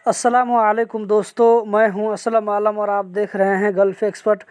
अस्सलामुअलैकुम दोस्तों, मैं हूं असलम आलम और आप देख रहे हैं गल्फ एक्सपर्ट।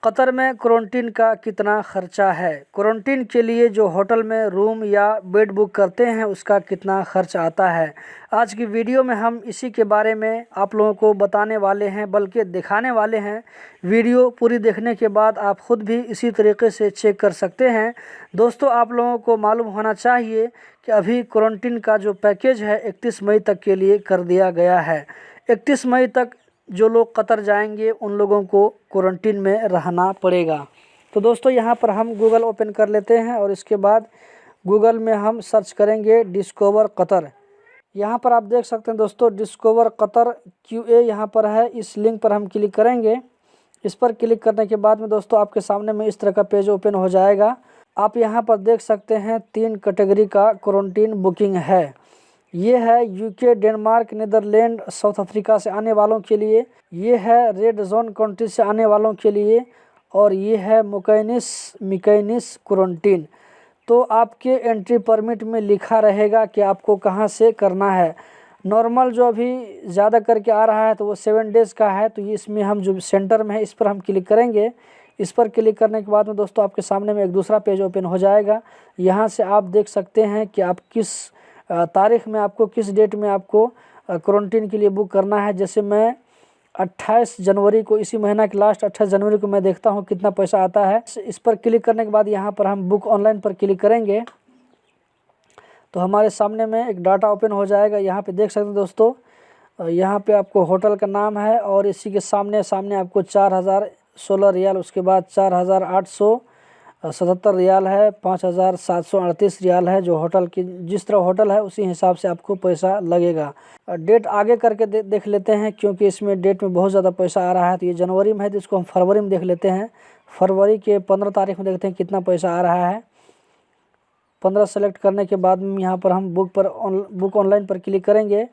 कतर में क्वारंटीन का कितना ख़र्चा है, क्वारंटीन के लिए जो होटल में रूम या बेड बुक करते हैं उसका कितना खर्च आता है। आज की वीडियो में हम इसी के बारे में आप लोगों को बताने वाले हैं, बल्कि दिखाने वाले हैं। वीडियो पूरी देखने के बाद आप ख़ुद भी इसी तरीके से चेक कर सकते हैं। दोस्तों, आप लोगों को मालूम होना चाहिए कि अभी क्वारंटीन का जो पैकेज है 31 मई तक के लिए कर दिया गया है। 31 मई तक जो लोग कतर जाएंगे उन लोगों को क्वारंटीन में रहना पड़ेगा। तो दोस्तों, यहाँ पर हम गूगल ओपन कर लेते हैं और इसके बाद गूगल में हम सर्च करेंगे डिस्कवर कतर। यहाँ पर आप देख सकते हैं दोस्तों, डिस्कवर कतर QA यहाँ पर है। इस लिंक पर हम क्लिक करेंगे। इस पर क्लिक करने के बाद में दोस्तों आपके सामने में इस तरह का पेज ओपन हो जाएगा। आप यहाँ पर देख सकते हैं 3 कैटेगरी का क्वारंटीन बुकिंग है। ये है UK, Denmark, Netherlands, South Africa से आने वालों के लिए। ये है रेड जोन कंट्री से आने वालों के लिए। और ये है मुकैनिस क्वारंटीन। तो आपके एंट्री परमिट में लिखा रहेगा कि आपको कहाँ से करना है। नॉर्मल जो अभी ज़्यादा करके आ रहा है तो वो 7 डेज़ का है। तो ये इसमें हम जो सेंटर में है इस पर हम क्लिक करेंगे। इस पर क्लिक करने के बाद में दोस्तों आपके सामने में एक दूसरा पेज ओपन हो जाएगा। यहाँ से आप देख सकते हैं कि आप किस तारीख में, आपको किस डेट में आपको क्वारंटीन के लिए बुक करना है। जैसे मैं 28 जनवरी को, इसी महीना के लास्ट 28 जनवरी को मैं देखता हूँ कितना पैसा आता है। इस पर क्लिक करने के बाद यहाँ पर हम बुक ऑनलाइन पर क्लिक करेंगे तो हमारे सामने में एक डाटा ओपन हो जाएगा। यहाँ पे देख सकते हैं दोस्तों, यहाँ पे आपको होटल का नाम है और इसी के सामने आपको 4016 रियाल, उसके बाद 4877 रियाल है, 5738 रियाल है। जो होटल की जिस तरह होटल है उसी हिसाब से आपको पैसा लगेगा। डेट आगे करके देख लेते हैं, क्योंकि इसमें डेट में बहुत ज़्यादा पैसा आ रहा है। तो ये जनवरी में है तो इसको हम फरवरी में देख लेते हैं। फरवरी के 15 तारीख में देखते हैं कितना पैसा आ रहा है। 15 सेलेक्ट करने के बाद में यहाँ पर हम बुक ऑनलाइन पर क्लिक करेंगे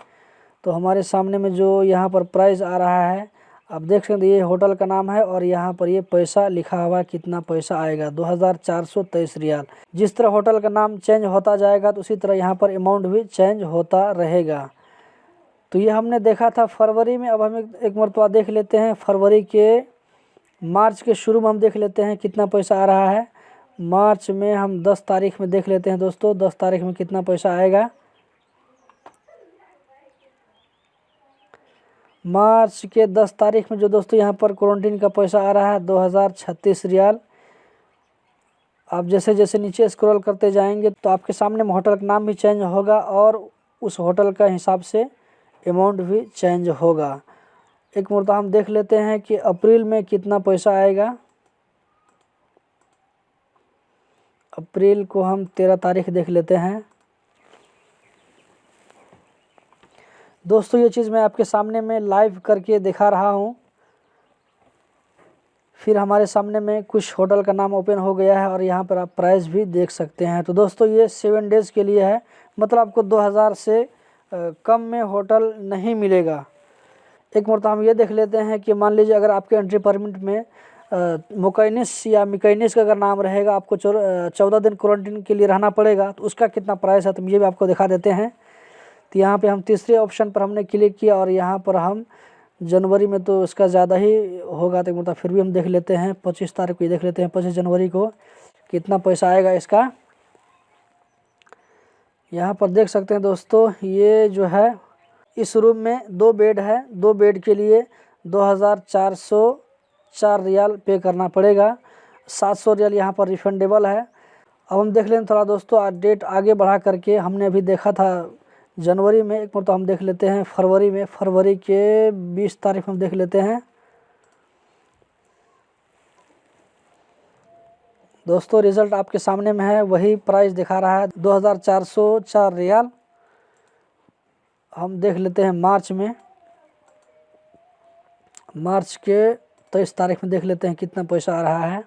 तो हमारे सामने में जो यहाँ पर प्राइस आ रहा है आप देख सकते हैं। ये होटल का नाम है और यहाँ पर ये पैसा लिखा हुआ है, कितना पैसा आएगा 2423 रियाल। जिस तरह होटल का नाम चेंज होता जाएगा तो उसी तरह यहाँ पर अमाउंट भी चेंज होता रहेगा। तो ये हमने देखा था फरवरी में। अब हम एक मरतबा देख लेते हैं फरवरी के मार्च के शुरू में हम देख लेते हैं कितना पैसा आ रहा है। मार्च में हम 10 तारीख में देख लेते हैं दोस्तों, 10 तारीख में कितना पैसा आएगा। मार्च के 10 तारीख में जो दोस्तों यहाँ पर क्वारंटीन का पैसा आ रहा है 2036 रियाल। आप जैसे जैसे नीचे स्क्रॉल करते जाएंगे तो आपके सामने में होटल का नाम भी चेंज होगा और उस होटल का हिसाब से अमाउंट भी चेंज होगा। एक मरतबा हम देख लेते हैं कि अप्रैल में कितना पैसा आएगा। अप्रैल को हम 13 तारीख देख लेते हैं। दोस्तों, ये चीज़ मैं आपके सामने में लाइव करके दिखा रहा हूँ। फिर हमारे सामने में कुछ होटल का नाम ओपन हो गया है और यहाँ पर आप प्राइस भी देख सकते हैं। तो दोस्तों, ये 7 डेज़ के लिए है, मतलब आपको 2000 से कम में होटल नहीं मिलेगा। एक मरतबा हम ये देख लेते हैं कि मान लीजिए अगर आपके एंट्री परमिट में मुकैनिस या मिकैनिस का अगर नाम रहेगा, आपको 14 दिन क्वारंटीन के लिए रहना पड़ेगा, तो उसका कितना प्राइस है तो ये भी आपको दिखा देते हैं। तो यहाँ पे हम तीसरे ऑप्शन पर हमने क्लिक किया और यहाँ पर हम जनवरी में तो इसका ज़्यादा ही होगा, तो मतलब फिर भी हम देख लेते हैं 25 तारीख को देख लेते हैं 25 जनवरी को कितना पैसा आएगा इसका। यहाँ पर देख सकते हैं दोस्तों, ये जो है इस रूम में 2 बेड है। 2 बेड के लिए 2404 रियाल पे करना पड़ेगा। 700 रियाल यहाँ पर रिफंडेबल है। अब हम देख लें थोड़ा दोस्तों, डेट आगे बढ़ा करके हमने अभी देखा था जनवरी में। एक मतलब हम देख लेते हैं फरवरी में। फरवरी के 20 तारीख हम देख लेते हैं दोस्तों। रिज़ल्ट आपके सामने में है, वही प्राइस दिखा रहा है 2404 रियाल। हम देख लेते हैं मार्च में। मार्च के 23 तारीख में देख लेते हैं कितना पैसा आ रहा है।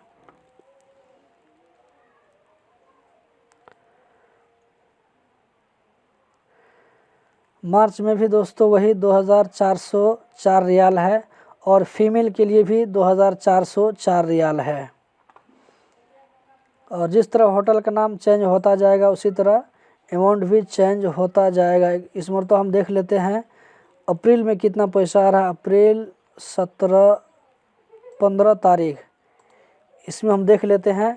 मार्च में भी दोस्तों वही 2404 रियाल है और फीमेल के लिए भी 2404 रियाल है। और जिस तरह होटल का नाम चेंज होता जाएगा उसी तरह अमाउंट भी चेंज होता जाएगा। इस मरतबा हम देख लेते हैं अप्रैल में कितना पैसा आ रहा है। अप्रैल 15 तारीख, इसमें हम देख लेते हैं।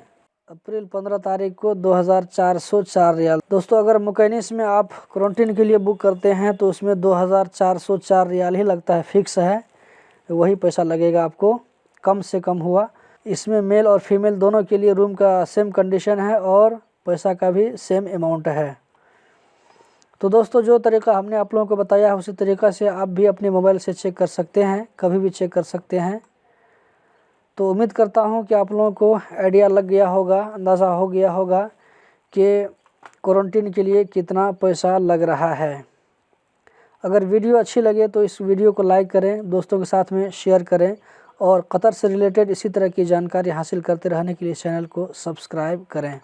अप्रैल 15 तारीख को 2404 रियाल। दोस्तों अगर मुकैनिस में आप क्वारंटीन के लिए बुक करते हैं तो उसमें 2404 रियाल ही लगता है, फिक्स है, वही पैसा लगेगा आपको, कम से कम हुआ। इसमें मेल और फीमेल दोनों के लिए रूम का सेम कंडीशन है और पैसा का भी सेम अमाउंट है। तो दोस्तों जो तरीका हमने आप लोगों को बताया है उसी तरीक़ा से आप भी अपने मोबाइल से चेक कर सकते हैं, कभी भी चेक कर सकते हैं। तो उम्मीद करता हूं कि आप लोगों को आइडिया लग गया होगा, अंदाज़ा हो गया होगा कि क्वारंटीन के लिए कितना पैसा लग रहा है। अगर वीडियो अच्छी लगे तो इस वीडियो को लाइक करें, दोस्तों के साथ में शेयर करें और कतर से रिलेटेड इसी तरह की जानकारी हासिल करते रहने के लिए चैनल को सब्सक्राइब करें।